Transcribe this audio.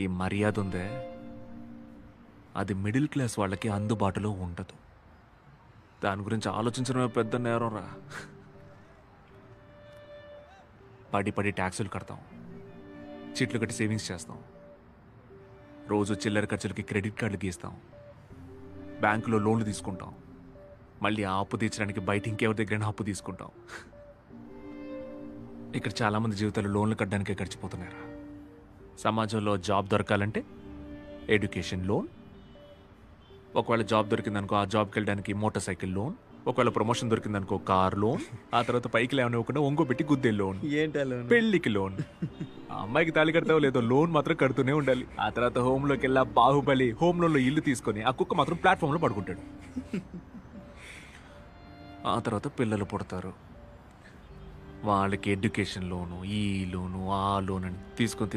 ఈ మర్యాద ఉందే, అది మిడిల్ క్లాస్ వాళ్ళకి అందుబాటులో ఉండదు. దాని గురించి ఆలోచించడమే పెద్ద నేరం రా. పడి పడి ట్యాక్సులు కడతాం, చీట్లు కట్టి సేవింగ్స్ చేస్తాం, రోజు చిల్లర ఖర్చులకి క్రెడిట్ కార్డులు గీస్తాం, బ్యాంకులో లోన్లు తీసుకుంటాం, మళ్ళీ ఆ అప్పు తీర్చడానికి బయట ఇంకెవరి దగ్గరైనా అప్పు తీసుకుంటాం. ఇక్కడ చాలామంది జీవితాలు లోన్లు కట్టడానికే గడిచిపోతున్నారా. సమాజంలో జాబ్ దొరకాలంటే ఎడ్యుకేషన్ లోన్, ఒకవేళ జాబ్ దొరికిందనుకో ఆ జాబ్కి వెళ్ళడానికి మోటార్ సైకిల్ లోన్, ఒకవేళ ప్రమోషన్ దొరికిందనుకో కార్ లోన్, ఆ తర్వాత పైకి లేవనివ్వకుండా ఒంగో పెట్టి గుద్దే లోన్, పెళ్లికి లోన్, ఆ అమ్మాయికి తాళి కడతావో లేదో లోన్ మాత్రం కడుతూనే ఉండాలి. ఆ తర్వాత హోమ్లోకి వెళ్ళా బాహుబలి హోమ్ లోన్లో ఇల్లు తీసుకొని ఆ కుక్క మాత్రం ప్లాట్ఫామ్లో పడుకుంటాడు. ఆ తర్వాత పిల్లలు పుడతారు, వాళ్ళకి ఎడ్యుకేషన్ లోను, ఈ లోను, ఆ లోన్ అని తీసుకొని